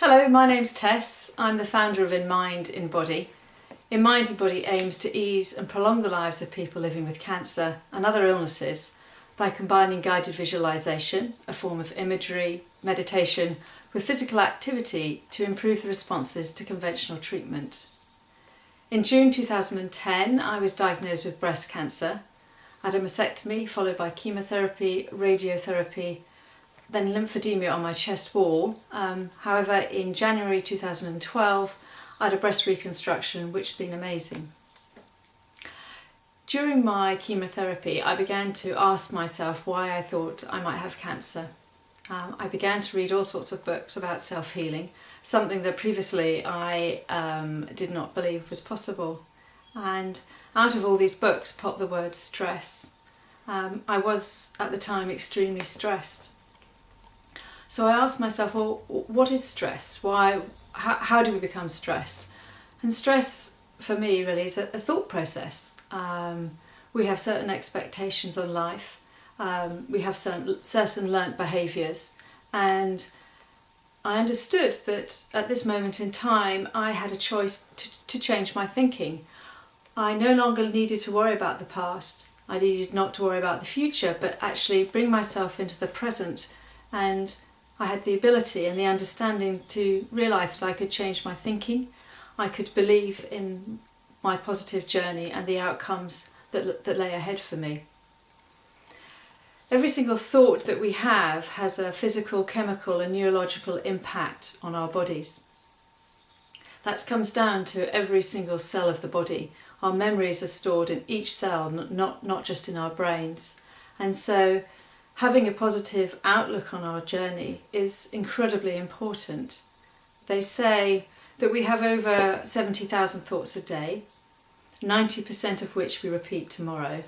Hello, my name's Tess. I'm the founder of In Mind, In Body. In Mind, In Body aims to ease and prolong the lives of people living with cancer and other illnesses by combining guided visualisation, a form of imagery, meditation, with physical activity to improve the responses to conventional treatment. In June 2010, I was diagnosed with breast cancer. I had a mastectomy followed by chemotherapy, radiotherapy, then lymphedema on my chest wall. However, in January 2012, I had a breast reconstruction, which has been amazing. During my chemotherapy, I began to ask myself why I thought I might have cancer. I began to read all sorts of books about self-healing, something that previously I did not believe was possible. And out of all these books popped the word stress. I was at the time extremely stressed. So I asked myself, well, what is stress? How do we become stressed? And stress for me really is a thought process. We have certain expectations on life. We have certain learnt behaviours, and I understood that at this moment in time I had a choice to change my thinking. I no longer needed to worry about the past. I needed not to worry about the future, but actually bring myself into the present, and I had the ability and the understanding to realise that I could change my thinking. I could believe in my positive journey and the outcomes that lay ahead for me. Every single thought that we have has a physical, chemical and neurological impact on our bodies. That comes down to every single cell of the body. Our memories are stored in each cell, not just in our brains. And so having a positive outlook on our journey is incredibly important. They say that we have over 70,000 thoughts a day, 90% of which we repeat tomorrow,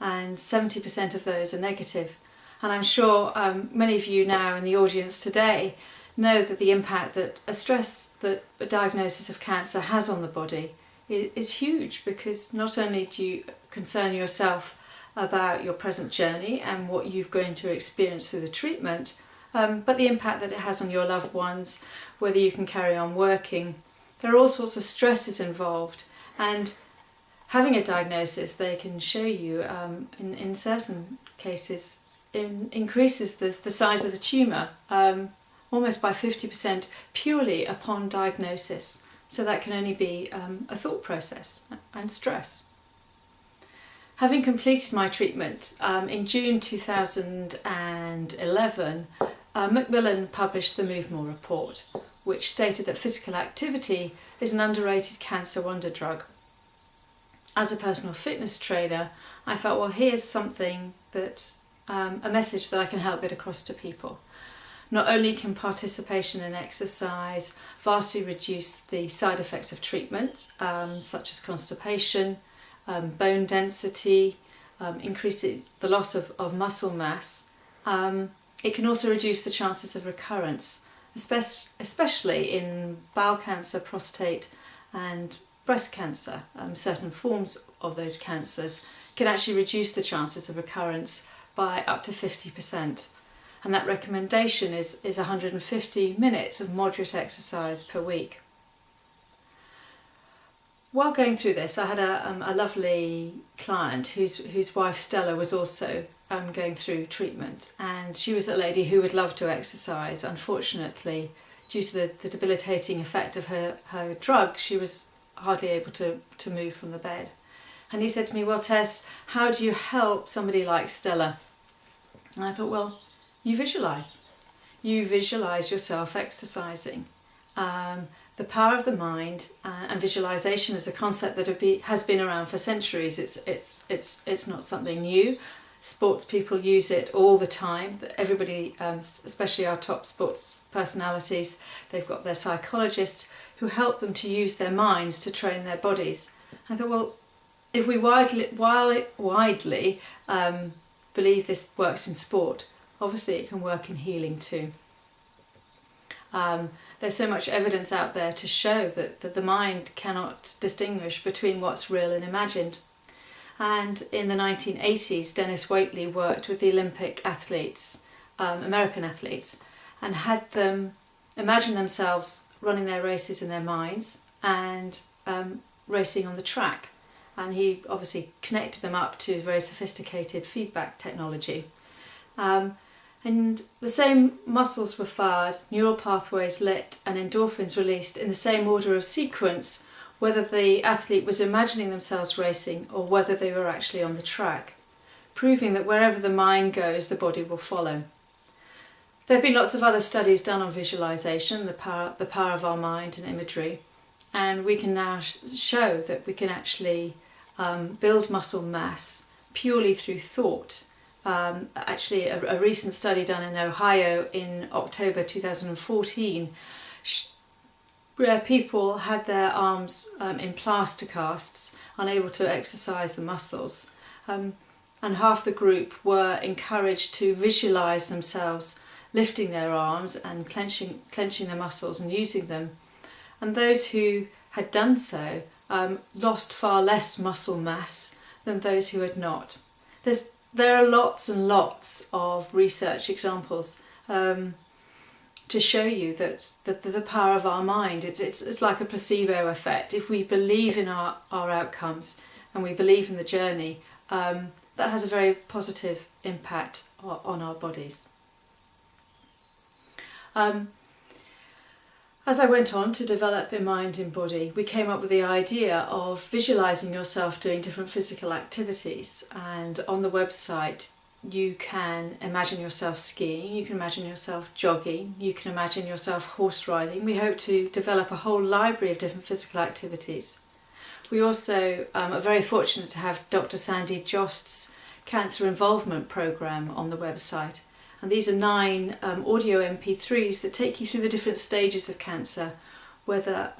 and 70% of those are negative. And I'm sure many of you now in the audience today know that the impact that a diagnosis of cancer has on the body is huge, because not only do you concern yourself about your present journey and what you're going to experience through the treatment, but the impact that it has on your loved ones, whether you can carry on working. There are all sorts of stresses involved, and having a diagnosis, they can show you in certain cases increases the size of the tumour almost by 50% purely upon diagnosis. So that can only be a thought process and stress. Having completed my treatment in June 2011, Macmillan published the Move More report, which stated that physical activity is an underrated cancer wonder drug. As a personal fitness trainer, I felt, well, here's something that, a message that I can help get across to people. Not only can participation in exercise vastly reduce the side effects of treatment, such as constipation, bone density, increasing the loss of muscle mass, it can also reduce the chances of recurrence, especially in bowel cancer, prostate and breast cancer. Certain forms of those cancers can actually reduce the chances of recurrence by up to 50%. And that recommendation is 150 minutes of moderate exercise per week. While going through this, I had a lovely client whose wife Stella was also going through treatment, and she was a lady who would love to exercise. Unfortunately, due to the debilitating effect of her drug, she was hardly able to move from the bed. And he said to me, well, Tess, how do you help somebody like Stella? And I thought, well, you visualise. You visualise yourself exercising. The power of the mind and visualisation is a concept that has been around for centuries. It's not something new. Sports people use it all the time. Everybody, especially our top sports personalities, they've got their psychologists who help them to use their minds to train their bodies. I thought, well, if we widely believe this works in sport, obviously it can work in healing too. There's so much evidence out there to show that the mind cannot distinguish between what's real and imagined. And in the 1980s, Dennis Waitley worked with the Olympic athletes, American athletes, and had them imagine themselves running their races in their minds and racing on the track. And he obviously connected them up to very sophisticated feedback technology. And the same muscles were fired, neural pathways lit, and endorphins released in the same order of sequence, whether the athlete was imagining themselves racing or whether they were actually on the track, proving that wherever the mind goes, the body will follow. There have been lots of other studies done on visualization, the power of our mind and imagery, and we can now show that we can actually build muscle mass purely through thought. Actually, a recent study done in Ohio in October 2014, where people had their arms in plaster casts, unable to exercise the muscles, and half the group were encouraged to visualize themselves lifting their arms and clenching their muscles and using them. And those who had done so lost far less muscle mass than those who had not. There are lots and lots of research examples to show you that the power of our mind, it's like a placebo effect. If we believe in our outcomes and we believe in the journey, that has a very positive impact on our bodies. As I went on to develop in mind in body, we came up with the idea of visualising yourself doing different physical activities, and on the website you can imagine yourself skiing, you can imagine yourself jogging, you can imagine yourself horse riding. We hope to develop a whole library of different physical activities. We also are very fortunate to have Dr. Sandy Jost's Cancer Involvement Programme on the website. And these are 9 audio MP3s that take you through the different stages of cancer, whether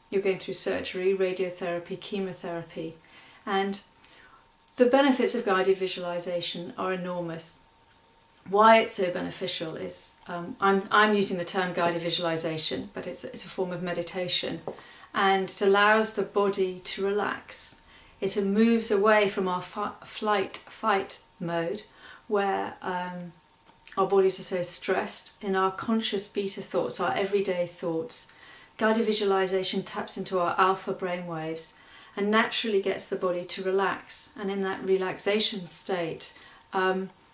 you're going through surgery, radiotherapy, chemotherapy. And the benefits of guided visualization are enormous. Why it's so beneficial is, I'm using the term guided visualization, but it's a form of meditation, and it allows the body to relax. It moves away from our flight-fight mode, where our bodies are so stressed. In our conscious beta thoughts, our everyday thoughts, guided visualization taps into our alpha brainwaves and naturally gets the body to relax. And in that relaxation state,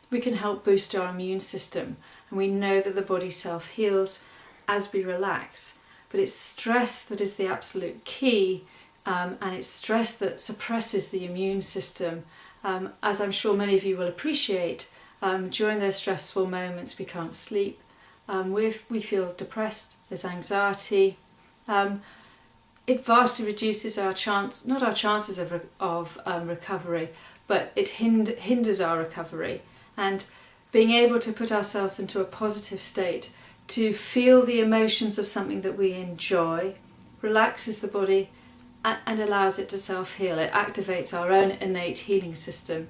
we can help boost our immune system. And we know that the body self-heals as we relax. But it's stress that is the absolute key, and it's stress that suppresses the immune system. As I'm sure many of you will appreciate, during those stressful moments we can't sleep, we feel depressed, there's anxiety. It vastly reduces our chances of recovery, but it hinders our recovery. And being able to put ourselves into a positive state, to feel the emotions of something that we enjoy, relaxes the body and allows it to self-heal. It activates our own innate healing system.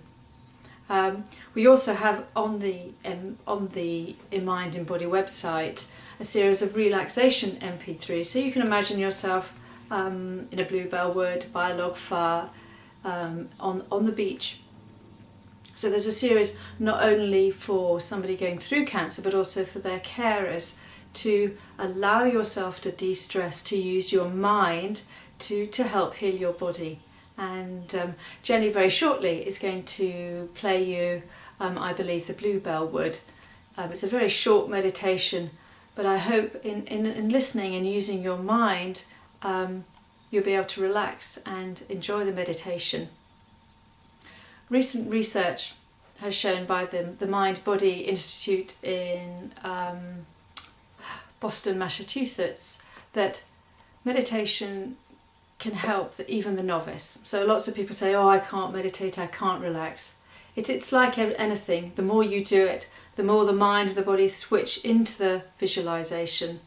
We also have on the In Mind in Body website a series of relaxation MP3s, so you can imagine yourself in a bluebell wood by a log fire on the beach. So there's a series not only for somebody going through cancer but also for their carers, to allow yourself to de-stress, to use your mind to help heal your body. And Jenny very shortly is going to play you, I believe, the Bluebell Wood. It's a very short meditation, but I hope in listening and using your mind, you'll be able to relax and enjoy the meditation. Recent research has shown by the Mind Body Institute in Boston, Massachusetts, that meditation can help even the novice. So lots of people say, oh, I can't meditate, I can't relax. It's like anything. The more you do it, the more the mind and the body switch into the visualization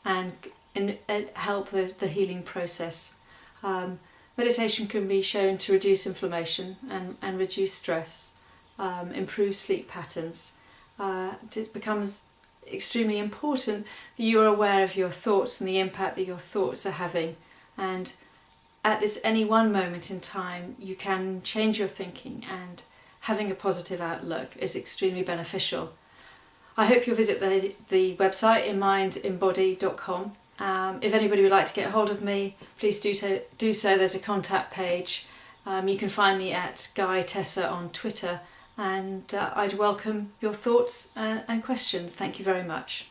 and help the healing process. Meditation can be shown to reduce inflammation and reduce stress, improve sleep patterns. It becomes extremely important that you are aware of your thoughts and the impact that your thoughts are having, and at any one moment in time you can change your thinking, and having a positive outlook is extremely beneficial. I hope you'll visit the website inmindinbody.com. If anybody would like to get hold of me, please do so. There's a contact page. You can find me at Guy Tessa on Twitter, and I'd welcome your thoughts and questions. Thank you very much.